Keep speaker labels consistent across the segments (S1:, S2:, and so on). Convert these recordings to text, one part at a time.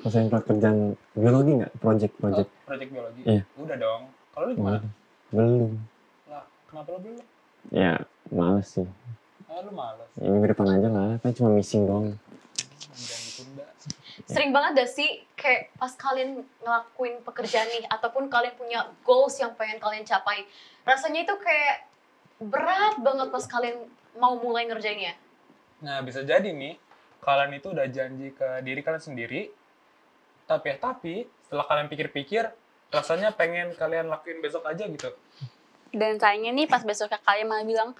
S1: Rasain pekerjaan biologi nggak? Project.
S2: Project biologi?
S1: Iya.
S2: Udah dong. Kalau lu gimana?
S1: Belum.
S2: Lah, kenapa lu belum?
S1: Ya, males sih.
S2: Lu males.
S1: Ya, minggu depan aja lah, kan cuma missing doang.
S2: Jangan ditunda.
S3: Sering banget gak sih kayak pas kalian ngelakuin pekerjaan nih, ataupun kalian punya goals yang pengen kalian capai, rasanya itu kayak berat banget pas kalian mau mulai ngerjainnya.
S2: Nah, bisa jadi nih, kalian itu udah janji ke diri kalian sendiri, tapi setelah kalian pikir-pikir, rasanya pengen kalian lakuin besok aja gitu.
S4: Dan sayangnya nih pas besoknya kalian malah bilang,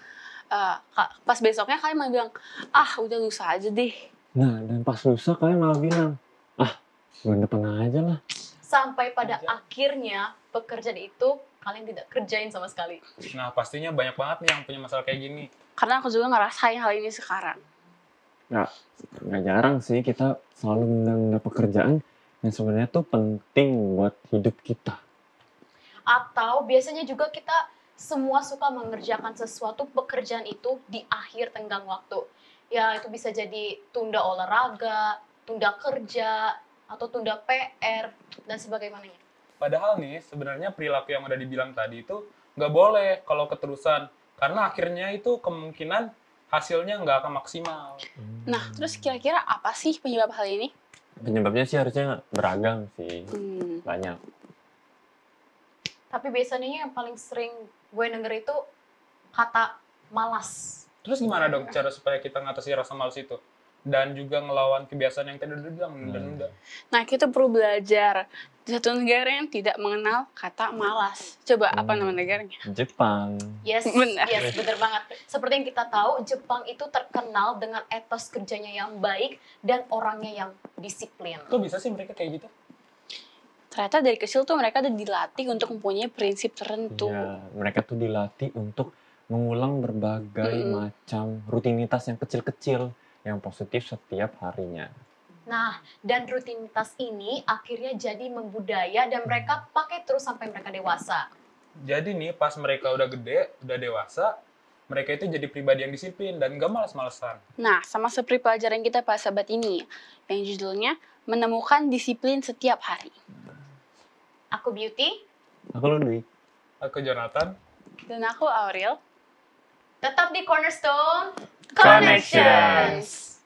S4: udah lusa aja deh.
S1: Nah, dan pas lusa kalian malah bilang, bulan depan aja lah.
S3: Sampai pada akhirnya pekerjaan itu kalian tidak kerjain sama sekali.
S2: Nah, pastinya banyak banget nih yang punya masalah kayak gini.
S4: Karena aku juga ngerasain hal ini sekarang.
S1: Nggak jarang sih kita selalu menunda pekerjaan yang sebenarnya tuh penting buat hidup kita.
S3: Atau biasanya juga kita semua suka mengerjakan sesuatu pekerjaan itu di akhir tenggang waktu. Ya itu bisa jadi tunda olahraga, tunda kerja, atau tunda PR, dan sebagainya.
S2: Padahal nih, sebenarnya perilaku yang udah dibilang tadi itu nggak boleh kalau keterusan. Karena akhirnya itu kemungkinan hasilnya nggak akan maksimal.
S4: Nah, terus kira-kira apa sih penyebab hal ini?
S1: Penyebabnya sih harusnya beragam sih, banyak.
S3: Tapi biasanya yang paling sering gue denger itu kata malas.
S2: Terus gimana dong cara supaya kita ngatasi rasa malas itu? Dan juga ngelawan kebiasaan yang tadi udah bilang, nunda-nunda.
S4: Nah, kita perlu belajar di satu negara yang tidak mengenal kata malas. Coba apa nama negaranya?
S1: Jepang.
S3: Yes,
S4: Benar.
S3: yes, bener banget. Seperti yang kita tahu, Jepang itu terkenal dengan etos kerjanya yang baik dan orangnya yang disiplin.
S2: Kok bisa sih mereka kayak gitu?
S4: Ternyata dari kecil tuh mereka udah dilatih untuk mempunyai prinsip tertentu.
S1: Ya, mereka tuh dilatih untuk mengulang berbagai macam rutinitas yang kecil-kecil yang positif setiap harinya.
S3: Nah, dan rutinitas ini akhirnya jadi membudaya dan mereka pakai terus sampai mereka dewasa.
S2: Jadi nih, pas mereka udah gede, udah dewasa, mereka itu jadi pribadi yang disiplin dan gak malas-malesan.
S4: Nah, sama seperti pelajaran kita pas sahabat ini, yang judulnya menemukan disiplin setiap hari.
S3: Aku Beauty.
S1: Aku Ludwig.
S2: Aku Jonathan.
S4: Dan aku Aurel.
S3: Tetap di Cornerstone
S2: Connections.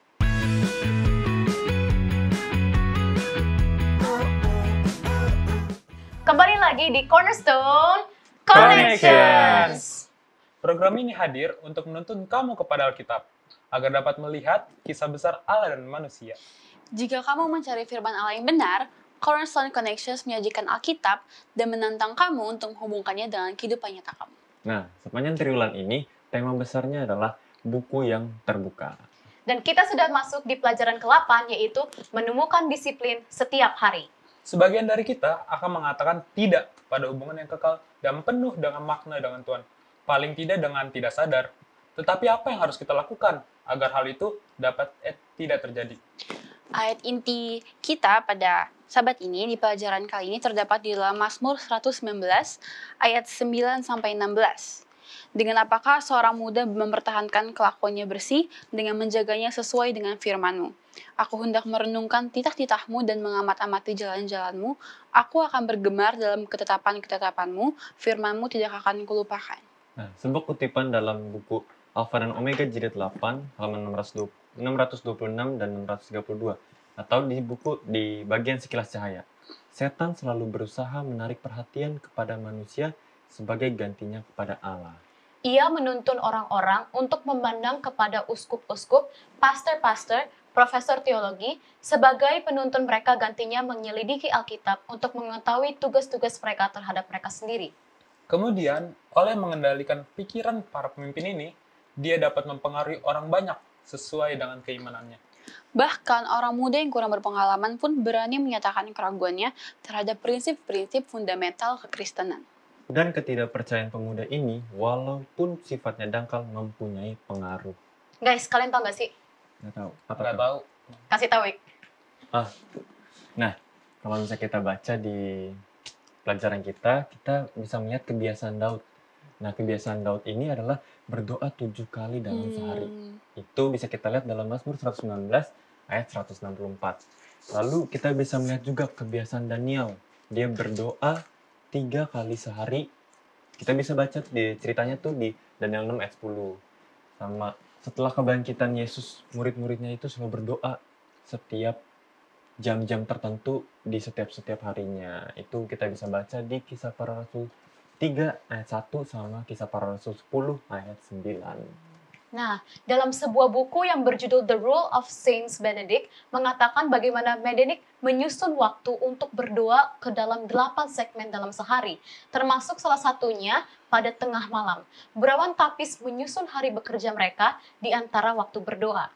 S3: Kembali lagi di Cornerstone
S2: Connections. Program ini hadir untuk menuntun kamu kepada Alkitab, agar dapat melihat kisah besar Allah dan manusia.
S4: Jika kamu mencari firman Allah yang benar, Cornerstone Connections menyajikan Alkitab dan menantang kamu untuk menghubungkannya dengan kehidupan nyata kamu.
S1: Nah, sepanjang triwulan ini, tema besarnya adalah buku yang terbuka.
S3: Dan kita sudah masuk di pelajaran ke-8, yaitu menemukan disiplin setiap hari.
S2: Sebagian dari kita akan mengatakan tidak pada hubungan yang kekal dan penuh dengan makna dengan Tuhan. Paling tidak dengan tidak sadar. Tetapi apa yang harus kita lakukan agar hal itu dapat tidak terjadi?
S4: Ayat inti kita pada sahabat ini di pelajaran kali ini terdapat di dalam Mazmur 119 ayat 9-16. Dengan apakah seorang muda mempertahankan kelakuannya bersih dengan menjaganya sesuai dengan firman-Mu? Aku hendak merenungkan titah-titah-Mu dan mengamat-amati jalan-jalan-Mu. Aku akan bergemar dalam ketetapan-ketetapan-Mu. Firman-Mu tidak akan kulupakan.
S1: Nah, sebuah kutipan dalam buku Alfa dan Omega jilid 8, halaman 626 dan 632. Atau di buku di bagian sekilas cahaya. Setan selalu berusaha menarik perhatian kepada manusia sebagai gantinya kepada Allah.
S3: Ia menuntun orang-orang untuk memandang kepada uskup-uskup, pastor-pastor, profesor teologi, sebagai penuntun mereka gantinya menyelidiki Alkitab untuk mengetahui tugas-tugas mereka terhadap mereka sendiri.
S2: Kemudian, oleh mengendalikan pikiran para pemimpin ini, dia dapat mempengaruhi orang banyak sesuai dengan keimanannya.
S4: Bahkan orang muda yang kurang berpengalaman pun berani menyatakan keraguannya terhadap prinsip-prinsip fundamental kekristenan.
S1: Dan ketidakpercayaan pemuda ini, walaupun sifatnya dangkal, mempunyai pengaruh.
S3: Guys, kalian tahu nggak sih?
S1: Nggak tahu. Apa
S2: Nggak
S1: tuh?
S2: tahu.
S3: Kasih tahu, Ik.
S1: Nah, kalau misalnya kita baca di pelajaran kita bisa melihat kebiasaan Daud. Nah, kebiasaan Daud ini adalah berdoa 7 kali dalam sehari. Itu bisa kita lihat dalam Mazmur 119 ayat 164. Lalu kita bisa melihat juga kebiasaan Daniel. Dia berdoa 3 kali sehari. Kita bisa baca di ceritanya tuh di Daniel 6 ayat 10. Sama setelah kebangkitan Yesus, murid-muridnya itu selalu berdoa setiap jam-jam tertentu di setiap harinya. Itu kita bisa baca di Kisah Para Rasul 3 ayat 1 sama Kisah Para Rasul 10 ayat 9.
S3: Nah, dalam sebuah buku yang berjudul The Rule of Saints Benedict mengatakan bagaimana Benedict menyusun waktu untuk berdoa ke dalam 8 segmen dalam sehari, termasuk salah satunya pada tengah malam. Berawan Tapis menyusun hari bekerja mereka di antara waktu berdoa.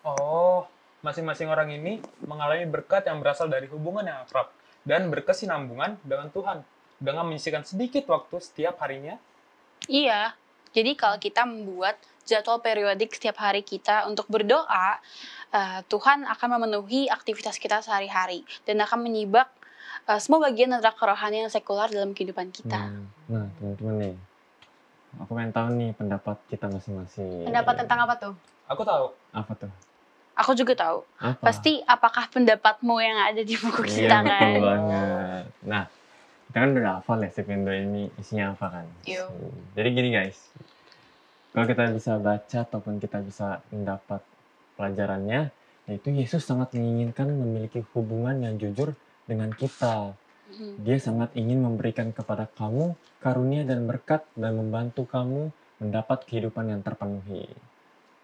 S2: Oh, masing-masing orang ini mengalami berkat yang berasal dari hubungan yang akrab dan berkesinambungan dengan Tuhan dengan menyisihkan sedikit waktu setiap harinya.
S4: Iya, jadi kalau kita membuat jadwal periodik setiap hari kita untuk berdoa, Tuhan akan memenuhi aktivitas kita sehari-hari dan akan menyibak semua bagian antara kerohanian dan sekular dalam kehidupan kita.
S1: Nah, teman-teman nih, aku pengen tahu nih pendapat kita masing-masing.
S3: Pendapat tentang apa tuh?
S2: Aku tahu.
S1: Apa tuh?
S4: Aku juga tahu.
S1: Apa?
S4: Pasti apakah pendapatmu yang ada di buku
S1: Iya,
S4: kita kan?
S1: betul banget. Nah, kita kan udah hafal ya Segmendo ini isinya apa kan.
S3: Yo.
S1: Jadi gini guys, kalau kita bisa baca ataupun kita bisa mendapat pelajarannya, yaitu Yesus sangat menginginkan memiliki hubungan yang jujur dengan kita. Dia sangat ingin memberikan kepada kamu karunia dan berkat dan membantu kamu mendapat kehidupan yang terpenuhi.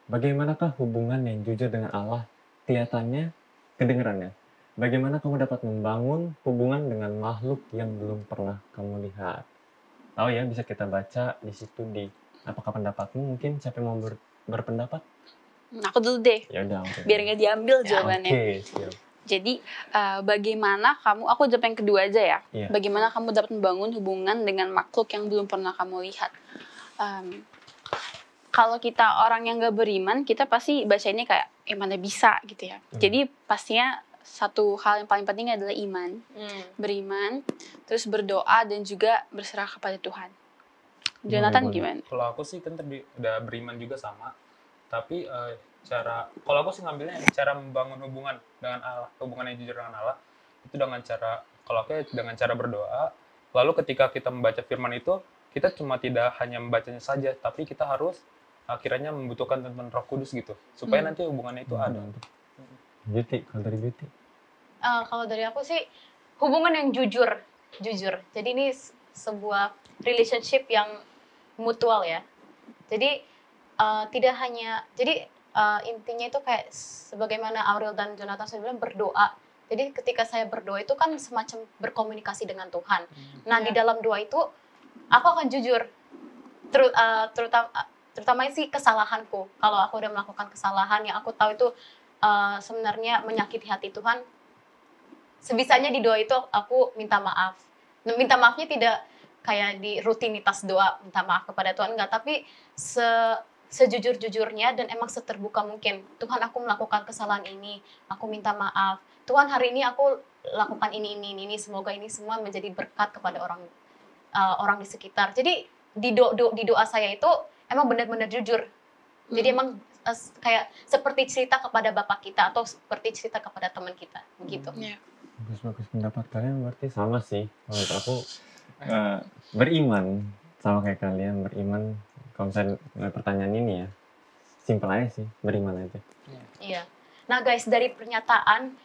S1: Bagaimanakah hubungan yang jujur dengan Allah? Kelihatannya, kedengarannya. Bagaimana kamu dapat membangun hubungan dengan makhluk yang belum pernah kamu lihat? Tahu ya, bisa kita baca di situ di apakah pendapatmu? Mungkin siapa yang mau berpendapat?
S4: Aku dulu deh,
S1: Ya udah. oke.
S4: biar nggak diambil jawabannya.
S1: Oke, siap.
S4: Jadi bagaimana kamu, aku jawab yang kedua aja ya.
S1: Iya.
S4: Bagaimana kamu dapat membangun hubungan dengan makhluk yang belum pernah kamu lihat? Kalau kita orang yang gak beriman, kita pasti bacainnya kayak, mana bisa gitu ya. Jadi pastinya satu hal yang paling penting adalah iman. Beriman, terus berdoa dan juga berserah kepada Tuhan. Jonathan
S1: Boleh.
S4: gimana?
S2: Kalau aku sih kan tadi udah beriman juga sama. Tapi kalau aku sih ngambilnya cara membangun hubungan dengan Allah, hubungan yang jujur dengan Allah itu kalau aku dengan cara berdoa. Lalu ketika kita membaca firman itu, kita cuma tidak hanya membacanya saja, tapi kita harus akhirnya membutuhkan teman Roh Kudus gitu, supaya nanti hubungannya itu ada.
S1: Beauty, kalau dari Beauty.
S3: Kalau dari aku sih hubungan yang jujur. Jadi ini sebuah relationship yang mutual ya. Jadi tidak hanya, jadi intinya itu kayak sebagaimana Aurel dan Jonathan sudah bilang, berdoa. Jadi ketika saya berdoa itu kan semacam berkomunikasi dengan Tuhan. Nah di dalam doa itu aku akan jujur, terutama sih kesalahanku. Kalau aku udah melakukan kesalahan yang aku tahu itu sebenarnya menyakiti hati Tuhan, sebisanya di doa itu aku minta maaf. Minta maafnya tidak kayak di rutinitas doa minta maaf kepada Tuhan, enggak, tapi sejujur-jujurnya dan emang seterbuka mungkin. Tuhan, aku melakukan kesalahan ini, aku minta maaf. Tuhan, hari ini aku lakukan ini, semoga ini semua menjadi berkat kepada orang di sekitar. Jadi di doa saya itu emang benar-benar jujur. Jadi emang kayak seperti cerita kepada bapak kita atau seperti cerita kepada teman kita, begitu.
S1: Bagus pendapat kalian berarti sama sih. Menurut aku beriman sama kayak kalian, beriman. Kalau misalnya pertanyaan ini ya, simpel aja sih, beriman aja.
S3: Iya. Nah guys, dari pernyataan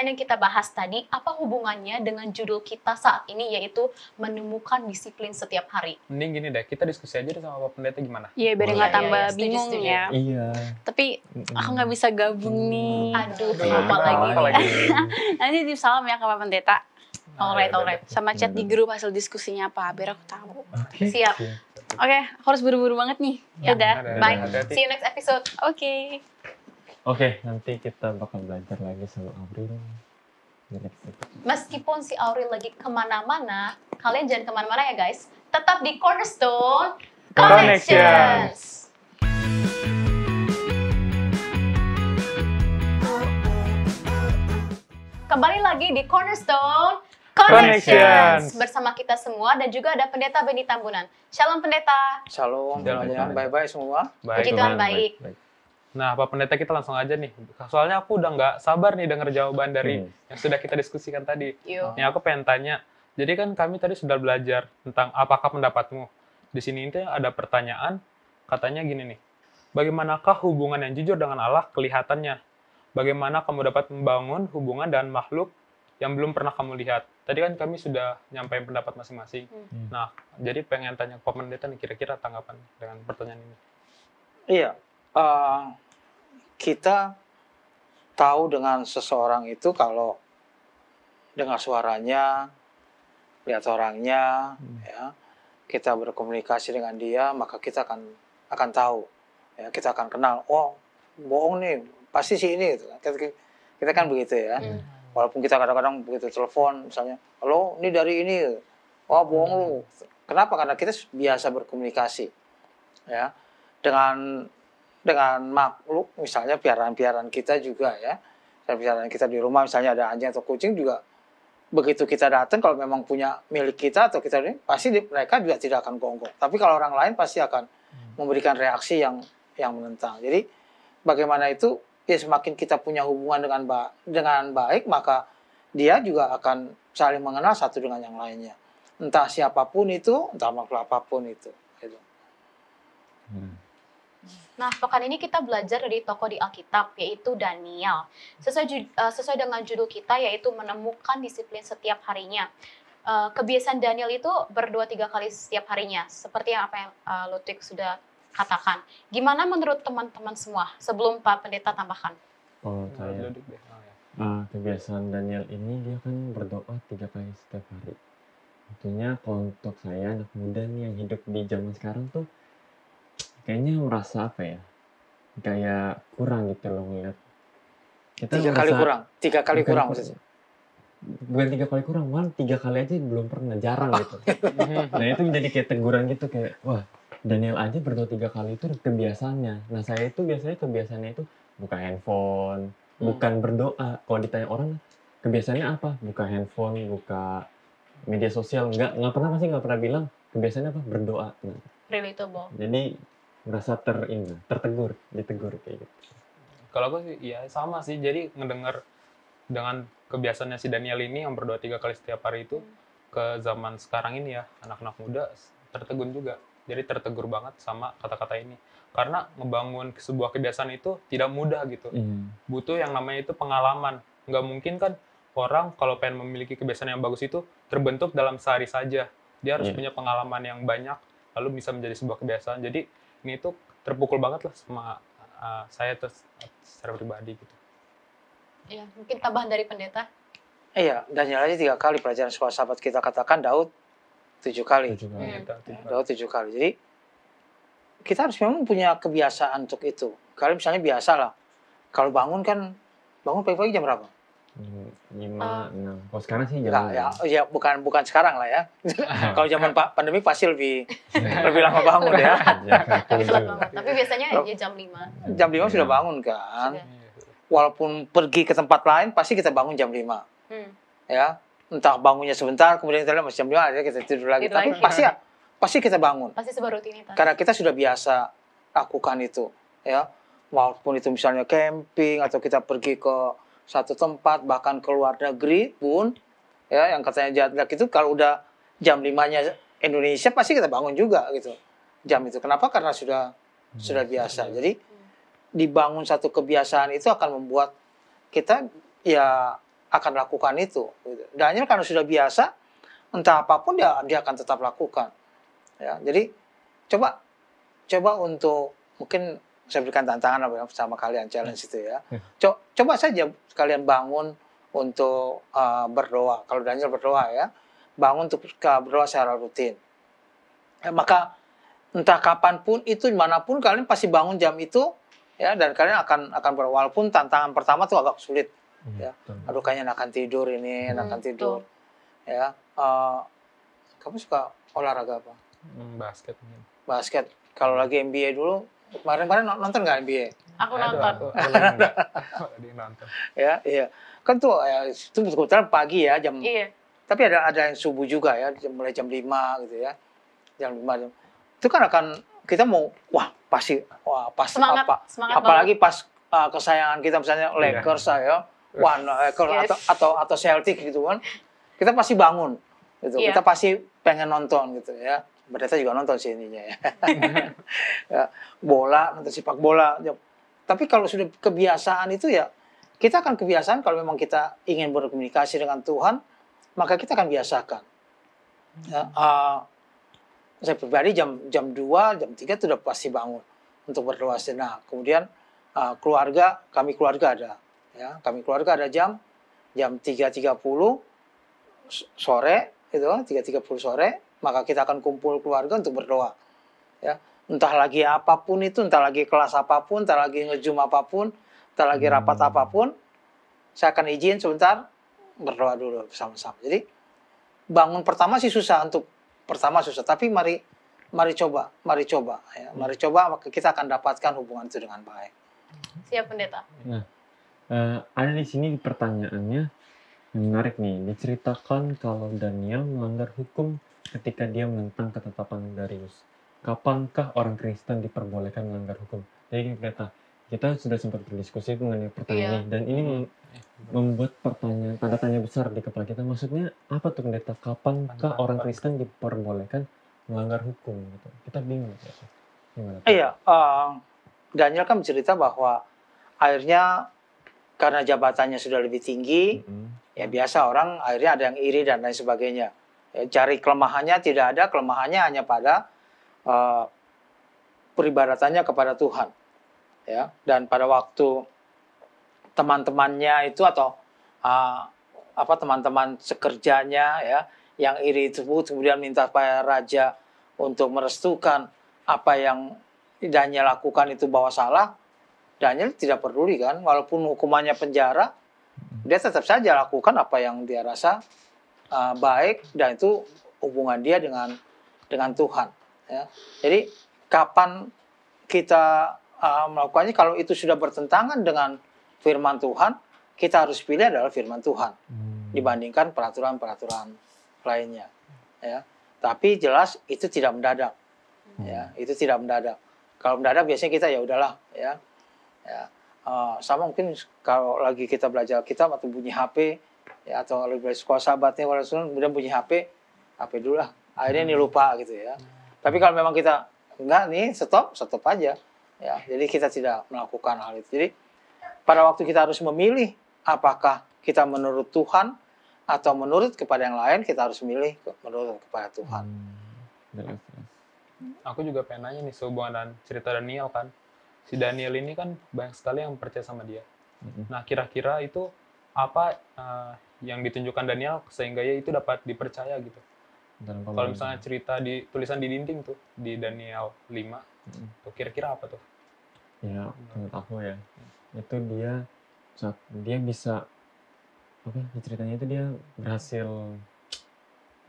S3: yang kita bahas tadi, apa hubungannya dengan judul kita saat ini, yaitu menemukan disiplin setiap hari?
S2: Mending gini deh, kita diskusi aja deh sama Pak Pendeta gimana?
S4: Iya, biar nggak
S3: Iya,
S4: tambah
S3: iya,
S4: bingung
S3: setuju.
S4: ya.
S1: Iya.
S4: Tapi aku nggak bisa gabung nih.
S3: Aduh,
S1: Kenapa
S3: lupa lagi.
S4: Nanti di salam ya ke Pak Pendeta.
S3: Alright.
S4: Sama chat di grup hasil diskusinya apa, biar aku tahu.
S1: Oke.
S3: Siap.
S4: Oke, aku harus buru-buru banget nih.
S3: Ya.
S4: Dadah.
S3: Bye.
S2: Hati-hati.
S3: See you next episode.
S4: Oke.
S1: Oke, nanti kita bakal belajar lagi sama Avril.
S3: Meskipun si Aurel lagi kemana-mana, kalian jangan kemana-mana ya guys. Tetap di Cornerstone Connections. Kembali lagi di Cornerstone Connections bersama kita semua dan juga ada Pendeta Benny Tambunan. Shalom Pendeta.
S5: Shalom,
S1: Shalom.
S5: semuanya. Bye-bye semua.
S2: Baik.
S3: Puji Tuhan, baik.
S2: Nah, Pak Pendeta, kita langsung aja nih. Soalnya aku udah nggak sabar nih denger jawaban dari yang sudah kita diskusikan tadi.
S3: Yuk.
S2: Nih aku pengen tanya. Jadi kan kami tadi sudah belajar tentang apakah pendapatmu. Di sini itu ada pertanyaan, katanya gini nih. Bagaimanakah hubungan yang jujur dengan Allah kelihatannya? Bagaimana kamu dapat membangun hubungan dengan makhluk yang belum pernah kamu lihat? Tadi kan kami sudah nyampaikan pendapat masing-masing. Nah, jadi pengen tanya Pak Pendeta nih, kira-kira tanggapan dengan pertanyaan ini.
S5: Iya, kita tahu dengan seseorang itu kalau dengar suaranya, lihat orangnya, ya, kita berkomunikasi dengan dia, maka kita akan tahu, ya, kita akan kenal. Oh, bohong nih, pasti si ini. Gitu. Kita kan begitu ya. Walaupun kita kadang-kadang begitu telepon, misalnya, halo, ini dari ini. Oh, bohong lu. Kenapa? Karena kita biasa berkomunikasi, ya, dengan makhluk, misalnya piaraan-piaraan kita juga ya, piaraan kita di rumah, misalnya ada anjing atau kucing juga, begitu kita datang kalau memang punya milik kita atau kita ini, pasti mereka juga tidak akan gonggong. Tapi kalau orang lain pasti akan memberikan reaksi yang menentang. Jadi bagaimana itu, ya semakin kita punya hubungan dengan baik, maka dia juga akan saling mengenal satu dengan yang lainnya. Entah siapapun itu, entah makhluk apapun itu. Gitu.
S3: Nah, pekan ini kita belajar dari tokoh di Alkitab, yaitu Daniel. Sesuai dengan judul kita, yaitu menemukan disiplin setiap harinya. Kebiasaan Daniel itu berdoa 3 kali setiap harinya, seperti yang apa yang Ludwig sudah katakan. Gimana menurut teman-teman semua? Sebelum Pak Pendeta tambahkan.
S1: Oh, saya. Kebiasaan Daniel ini dia kan berdoa 3 kali setiap hari. Tentunya kalau untuk saya anak muda nih yang hidup di zaman sekarang tuh kayaknya merasa apa ya, kayak kurang gitu loh ngeliat.
S5: Kita 3 kali kurang, 3 kali kurang maksudnya.
S1: Bukan 3 kali kurang, malah 3 kali aja belum pernah, jarang gitu. Nah itu menjadi kayak teguran gitu, kayak wah Daniel aja berdoa 3 kali itu kebiasaannya. Nah saya itu biasanya kebiasaannya itu buka handphone, bukan berdoa. Kalau ditanya orang kebiasaannya apa, buka handphone, buka media sosial, nggak pernah bilang kebiasaannya apa, berdoa. Nah,
S3: Relatable.
S1: jadi merasa ditegur kayak gitu.
S2: Kalau aku sih ya sama sih, jadi ngedengar dengan kebiasaannya si Daniel ini yang berdoa 3 kali setiap hari itu, ke zaman sekarang ini ya, anak-anak muda tertegun juga. Jadi tertegur banget sama kata-kata ini. Karena ngebangun sebuah kebiasaan itu tidak mudah gitu. Butuh yang namanya itu pengalaman. Nggak mungkin kan orang kalau pengen memiliki kebiasaan yang bagus itu terbentuk dalam sehari saja. Dia harus punya pengalaman yang banyak, lalu bisa menjadi sebuah kebiasaan. Jadi ini tuh terpukul banget lah sama saya secara pribadi gitu.
S3: Ya, mungkin tambahan dari Pendeta.
S5: Iya, Daniel aja 3 kali, pelajaran sahabat kita katakan Daud 7 kali. Daud 7 kali. Jadi kita harus memang punya kebiasaan untuk itu. Kalau misalnya biasa lah, kalau bangun pagi-pagi jam berapa?
S1: 5, 6. Kalau sekarang sih
S5: Nah,
S1: jam
S5: ya bukan sekarang lah ya. Kalau zaman pandemi pasti lebih lama bangun ya.
S3: Tapi biasanya ya jam 5.
S5: Jam 5 sudah bangun kan.
S3: Sudah.
S5: Walaupun pergi ke tempat lain pasti kita bangun jam 5. Ya, entah bangunnya sebentar kemudian kita lihat masih jam 5 aja kita tidur lagi. Tapi pasti kita bangun.
S3: Pasti sebuah rutinitas.
S5: Karena kita sudah biasa lakukan itu, ya. Walaupun itu misalnya camping atau kita pergi ke satu tempat, bahkan ke luar negeri pun, ya, yang katanya jet lag itu kalau udah jam 5-nya Indonesia pasti kita bangun juga gitu. Jam itu. Kenapa? Karena sudah biasa. Jadi dibangun satu kebiasaan itu akan membuat kita ya akan lakukan itu. Gitu. Daniel karena sudah biasa, entah apapun dia akan tetap lakukan. Ya, jadi coba untuk mungkin saya berikan tantangan sama kalian, challenge itu ya. Coba saja kalian bangun untuk berdoa. Kalau Daniel berdoa ya, bangun untuk berdoa secara rutin. Maka entah kapanpun itu, dimanapun kalian pasti bangun jam itu ya, dan kalian akan berdoa. Walaupun tantangan pertama tuh agak sulit. Ya, aduh kayaknya akan tidur ini, akan tidur. Ya, kamu suka olahraga apa? Basket. Kalau lagi NBA dulu. Kemarin nonton nggak NBA?
S3: Aku nonton.
S5: Ya, iya. Kan tuh ya, itu kebetulan pagi ya jam. Iya. Tapi ada yang subuh juga ya, mulai jam 5 gitu ya. Jam 5. Itu kan kita mau pasti wah pas
S3: Semangat,
S5: apa
S3: semangat
S5: apalagi pas kesayangan kita misalnya
S1: Iya.
S5: Lakers ya, wah Lakers
S3: Yes.
S5: atau Celtic gitu kan, kita pasti bangun gitu,
S3: Iya.
S5: kita pasti pengen nonton gitu ya. Berarti juga nonton sih ininya ya. Ya, bola, nonton sepak bola. Ya. Tapi kalau sudah kebiasaan itu ya, kita akan kebiasaan kalau memang kita ingin berkomunikasi dengan Tuhan, maka kita akan biasakan. Ya, saya pribadi jam 2, jam 3 itu udah pasti bangun untuk berdoa sejenak. Kemudian kami keluarga ada, ya, kami keluarga ada jam 3.30 sore, itu 3.30 sore, maka kita akan kumpul keluarga untuk berdoa. Ya, entah lagi apapun itu, entah lagi kelas apapun, entah lagi nge-zoom apapun, entah lagi rapat apapun, saya akan izin sebentar berdoa dulu bersama-sama. Jadi bangun pertama sih susah, tapi mari coba ya. Mari coba, maka kita akan dapatkan hubungan itu dengan baik.
S3: Siap pendeta.
S1: Ada di sini pertanyaannya yang menarik nih. Diceritakan kalau Daniel melanggar hukum ketika dia menentang ketetapan Darius. Kapankah orang Kristen diperbolehkan melanggar hukum? Jadi kita sudah sempat berdiskusi mengenai pertanyaan ini, dan ini membuat tanda tanya besar di kepala kita. Maksudnya apa tuh pendeta? Kapankah orang Kristen diperbolehkan melanggar hukum? Gitu. Kita bingung. Gimana?
S5: Iya, Daniel kan bercerita bahwa akhirnya karena jabatannya sudah lebih tinggi, ya biasa orang akhirnya ada yang iri dan lain sebagainya. Ya, cari kelemahannya tidak ada, kelemahannya hanya pada peribadatannya kepada Tuhan. Ya, dan pada waktu teman-temannya itu atau teman-teman sekerjanya ya yang iri itu kemudian minta pada raja untuk merestukan apa yang Daniel lakukan itu bahwa salah, Daniel tidak peduli kan, walaupun hukumannya penjara, dia tetap saja lakukan apa yang dia rasa baik, dan itu hubungan dia dengan Tuhan. Ya. Jadi kapan kita melakukannya, kalau itu sudah bertentangan dengan firman Tuhan, kita harus pilih adalah firman Tuhan dibandingkan peraturan-peraturan lainnya. Ya. Tapi jelas itu tidak mendadak. Ya, itu tidak mendadak. Kalau mendadak biasanya kita ya udahlah ya. Ya. Sama mungkin kalau lagi kita belajar kitab atau bunyi HP ya, atau lagi belajar sekolah sahabatnya kemudian bunyi HP dulu lah. Akhirnya ini lupa gitu ya. Tapi kalau memang kita enggak nih, stop aja. Ya, jadi kita tidak melakukan hal itu. Jadi pada waktu kita harus memilih apakah kita menurut Tuhan atau menurut kepada yang lain, kita harus memilih menurut kepada Tuhan.
S2: Aku juga pengen nanya nih sehubungan dengan cerita Daniel kan. Si Daniel ini kan banyak sekali yang percaya sama dia. Nah, kira-kira itu apa yang ditunjukkan Daniel sehingga ya itu dapat dipercaya gitu. Kalau misalnya cerita di tulisan di dinding tuh di Daniel 5, tuh kira-kira apa tuh?
S1: Ya, menurut aku ya, itu dia bisa ceritanya itu dia berhasil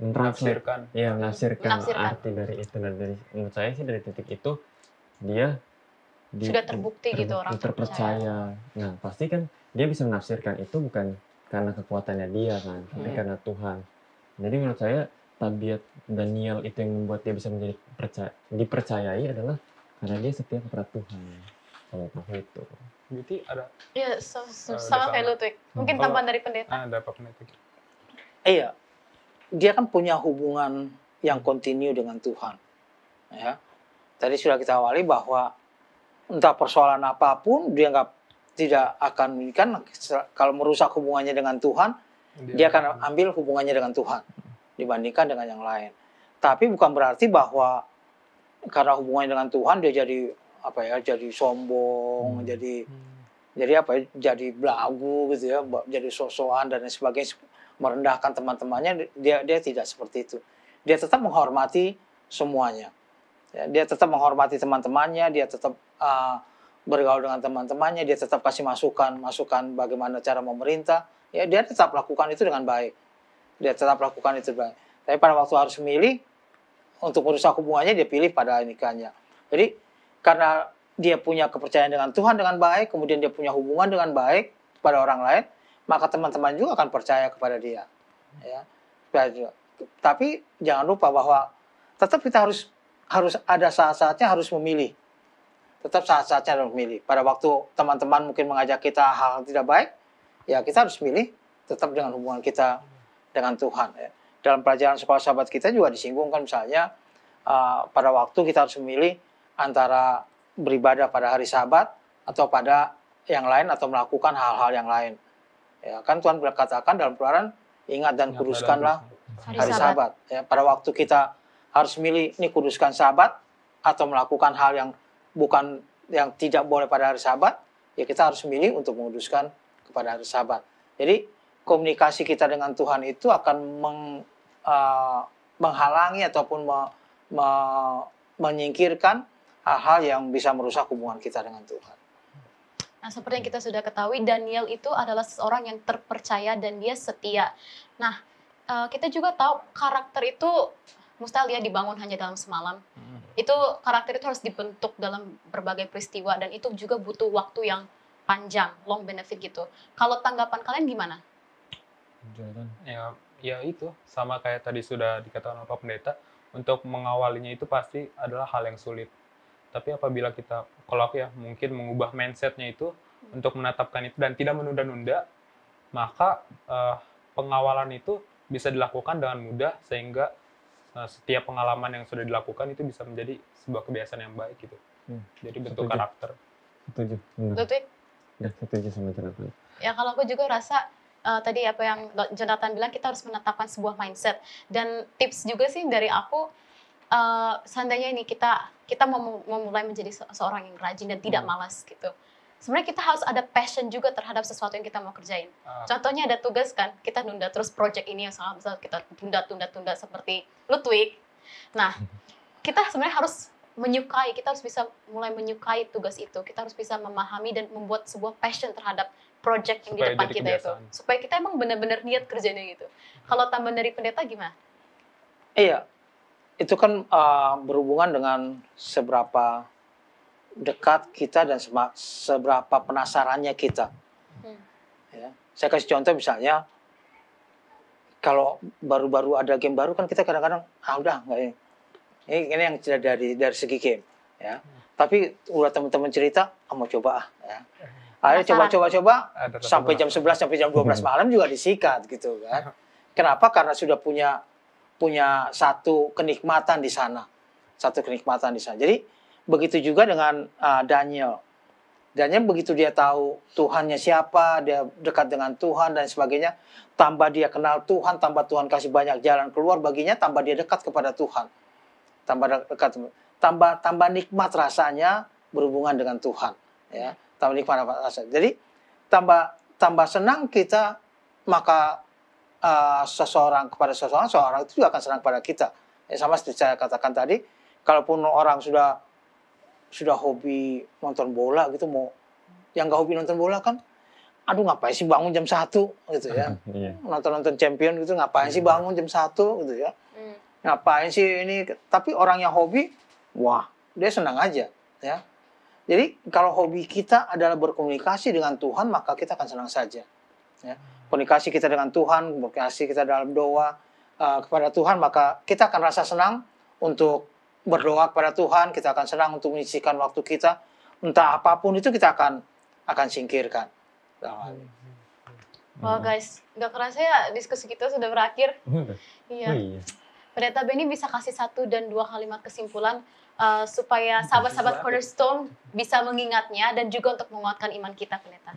S2: Menafsirkan.
S1: Iya, menafsirkan
S3: Menafsirkan.
S1: arti dari itu, dan dari menurut saya sih dari titik itu dia
S3: Sudah terbukti gitu orang
S1: terpercaya. Nah, pasti kan dia bisa menafsirkan itu bukan karena kekuatannya dia kan, tapi karena Tuhan. Jadi menurut saya tabiat Daniel itu yang membuat dia bisa menjadi dipercayai adalah karena dia setia kepada Tuhan. Kalau tahu itu.
S2: Berarti ada
S3: Iya, sama kayak Ludwig. Mungkin tambahan dari pendeta.
S2: ada apa pendeta?
S5: Iya, dia kan punya hubungan yang kontinu dengan Tuhan. Ya, tadi sudah kita awali bahwa entah persoalan apapun dia tidak akan kan kalau merusak hubungannya dengan Tuhan, dia akan ambil hubungannya dengan Tuhan dibandingkan dengan yang lain. Tapi bukan berarti bahwa karena hubungannya dengan Tuhan dia jadi jadi sombong, jadi jadi belagu gitu ya, jadi sosokan dan sebagainya, merendahkan teman-temannya. Dia tidak seperti itu. Dia tetap menghormati semuanya. Ya, dia tetap menghormati teman-temannya, dia tetap bergaul dengan teman-temannya, dia tetap kasih masukan bagaimana cara memerintah. Ya, dia tetap lakukan itu dengan baik. Dia tetap lakukan itu dengan baik. Tapi pada waktu harus memilih untuk merusak hubungannya, dia pilih pada nikahnya. Jadi karena dia punya kepercayaan dengan Tuhan dengan baik, kemudian dia punya hubungan dengan baik pada orang lain, maka teman-teman juga akan percaya kepada dia. Ya. Tapi jangan lupa bahwa tetap kita harus ada saat-saatnya harus memilih tetap saat-saatnya harus milih. Pada waktu teman-teman mungkin mengajak kita hal tidak baik, ya kita harus milih tetap dengan hubungan kita dengan Tuhan. Ya. Dalam pelajaran sekolah sahabat kita juga disinggungkan misalnya pada waktu kita harus memilih antara beribadah pada hari Sabat atau pada yang lain atau melakukan hal-hal yang lain. Ya, kan Tuhan katakan dalam Keluaran, ingat dan kuduskanlah hari Sabat. Ya, pada waktu kita harus milih ini kuduskan Sabat atau melakukan hal yang bukan yang tidak boleh pada hari Sabat, ya kita harus milih untuk menguduskan kepada hari Sabat. Jadi komunikasi kita dengan Tuhan itu akan menghalangi ataupun menyingkirkan hal-hal yang bisa merusak hubungan kita dengan Tuhan.
S3: Nah, seperti yang kita sudah ketahui, Daniel itu adalah seseorang yang terpercaya dan dia setia. Nah, kita juga tahu karakter itu mustahil ya dibangun hanya dalam semalam. Itu karakter itu harus dibentuk dalam berbagai peristiwa dan itu juga butuh waktu yang panjang, long benefit gitu. Kalau tanggapan kalian gimana?
S2: Ya itu sama kayak tadi sudah dikatakan oleh Pak Pendeta, untuk mengawalinya itu pasti adalah hal yang sulit. Tapi apabila kita, kalau aku ya mungkin mengubah mindsetnya itu untuk menetapkan itu dan tidak menunda-nunda, maka pengawalan itu bisa dilakukan dengan mudah sehingga setiap pengalaman yang sudah dilakukan itu bisa menjadi sebuah kebiasaan yang baik gitu. Jadi bentuk
S1: Setuju.
S2: karakter.
S1: Setuju.
S3: Lutwik?
S1: Ya, setuju sama Jonathan.
S3: Ya kalau aku juga rasa tadi apa yang Jonathan bilang, kita harus menetapkan sebuah mindset. Dan tips juga sih dari aku, seandainya ini kita mau memulai menjadi seorang yang rajin dan tidak malas gitu. Sebenarnya kita harus ada passion juga terhadap sesuatu yang kita mau kerjain. Contohnya ada tugas kan, kita nunda terus project ini yang sangat besar, kita tunda seperti Lutwik. Nah, kita sebenarnya harus menyukai, kita harus bisa mulai menyukai tugas itu. Kita harus bisa memahami dan membuat sebuah passion terhadap project yang di
S2: Supaya
S3: depan
S2: jadi
S3: kita itu.
S2: kebiasaan.
S3: Supaya kita emang benar-benar niat kerjanya gitu. Kalau tambahan dari pendeta gimana?
S5: Iya, itu kan berhubungan dengan seberapa dekat kita dan seberapa penasarannya kita. Ya. Saya kasih contoh misalnya, kalau baru-baru ada game baru kan kita kadang-kadang udah nggak ini. Ini yang tidak dari segi game, ya. Tapi udah teman-teman cerita, mau coba ya. Akhirnya coba sampai jam 11 sampai jam 12 malam juga disikat gitu kan. Kenapa? Karena sudah punya satu kenikmatan di sana. Jadi begitu juga dengan Daniel. Daniel begitu dia tahu Tuhannya siapa, dia dekat dengan Tuhan dan sebagainya, tambah dia kenal Tuhan, tambah Tuhan kasih banyak jalan keluar baginya, tambah dia dekat kepada Tuhan. Tambah nikmat rasanya berhubungan dengan Tuhan, ya. Tambah nikmat rasanya. Jadi tambah senang kita, maka seseorang itu juga akan senang pada kita. Ya, sama seperti saya katakan tadi, kalaupun orang sudah hobi nonton bola gitu, yang nggak hobi nonton bola kan, aduh ngapain sih bangun jam 1 gitu ya. Nonton champion gitu, ngapain sih bangun jam 1 gitu ya. Ngapain sih ini, tapi orang yang hobi, wah dia senang aja ya. Jadi kalau hobi kita adalah berkomunikasi dengan Tuhan, maka kita akan senang saja ya. Komunikasi kita dengan Tuhan, komunikasi kita dalam doa kepada Tuhan, maka kita akan rasa senang untuk berdoa kepada Tuhan, kita akan senang untuk menyisihkan waktu kita, entah apapun itu kita akan singkirkan.
S3: Wah guys, nggak kerasa ya diskusi kita sudah berakhir. Iya. Pendeta Benny bisa kasih 1 dan 2 kalimat kesimpulan supaya sahabat-sahabat Cornerstone bisa mengingatnya dan juga untuk menguatkan iman kita, Pendeta.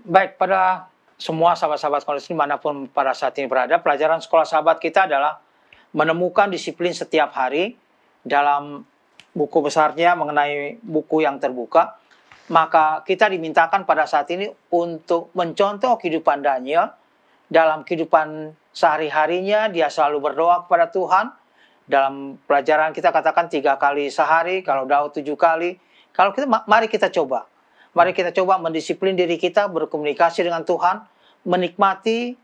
S5: Baik, pada semua sahabat-sahabat Cornerstone dimanapun pada saat ini berada, pelajaran sekolah sahabat kita adalah menemukan disiplin setiap hari dalam buku besarnya mengenai buku yang terbuka. Maka kita dimintakan pada saat ini untuk mencontoh kehidupan Daniel. Dalam kehidupan sehari-harinya dia selalu berdoa kepada Tuhan. Dalam pelajaran kita katakan 3 kali sehari, kalau Daud 7 kali. Kalau kita, mari kita coba. Mari kita coba mendisiplin diri kita berkomunikasi dengan Tuhan, menikmati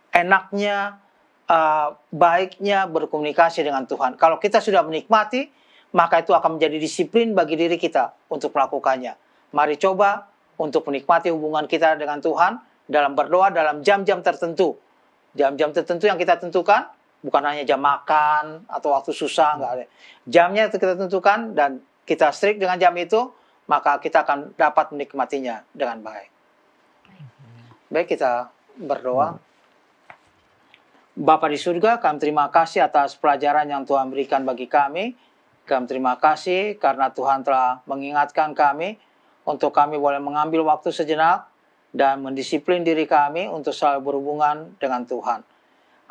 S5: enaknya, baiknya berkomunikasi dengan Tuhan. Kalau kita sudah menikmati, maka itu akan menjadi disiplin bagi diri kita untuk melakukannya. Mari coba untuk menikmati hubungan kita dengan Tuhan dalam berdoa dalam jam-jam tertentu. Jam-jam tertentu yang kita tentukan, bukan hanya jam makan atau waktu susah, enggak ada. Jamnya itu kita tentukan dan kita strict dengan jam itu. maka kita akan dapat menikmatinya dengan baik. Baik, kita berdoa. Bapa di surga, kami terima kasih atas pelajaran yang Tuhan berikan bagi kami. Kami terima kasih karena Tuhan telah mengingatkan kami untuk kami boleh mengambil waktu sejenak dan mendisiplin diri kami untuk selalu berhubungan dengan Tuhan.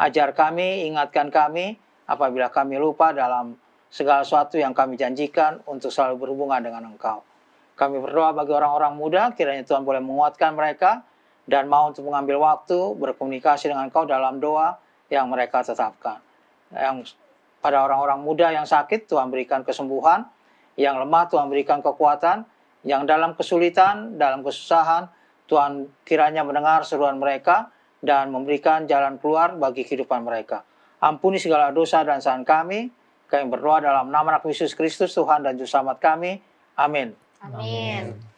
S5: Ajar kami, ingatkan kami apabila kami lupa dalam segala sesuatu yang kami janjikan untuk selalu berhubungan dengan Engkau. Kami berdoa bagi orang-orang muda, kiranya Tuhan boleh menguatkan mereka dan mau untuk mengambil waktu berkomunikasi dengan Engkau dalam doa yang mereka tetapkan. Yang pada orang-orang muda yang sakit, Tuhan berikan kesembuhan. Yang lemah, Tuhan berikan kekuatan. Yang dalam kesulitan, dalam kesusahan, Tuhan kiranya mendengar seruan mereka dan memberikan jalan keluar bagi kehidupan mereka. Ampuni segala dosa dan kesalahan kami. Kami berdoa dalam nama Anak Yesus Kristus, Tuhan dan Juru Selamat kami. Amin.
S3: Amin.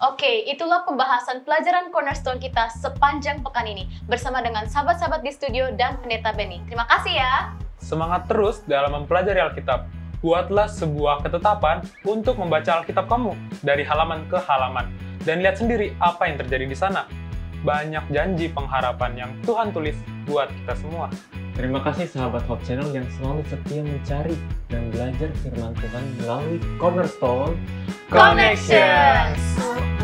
S3: Oke, itulah pembahasan pelajaran Cornerstone kita sepanjang pekan ini bersama dengan sahabat-sahabat di studio dan Pendeta Benny. Terima kasih ya.
S2: Semangat terus dalam mempelajari Alkitab. Buatlah sebuah ketetapan untuk membaca Alkitab kamu dari halaman ke halaman. Dan lihat sendiri apa yang terjadi di sana. Banyak janji pengharapan yang Tuhan tulis buat kita semua.
S1: Terima kasih sahabat Hope Channel yang selalu setia mencari dan belajar firman Tuhan melalui Cornerstone
S3: Connections.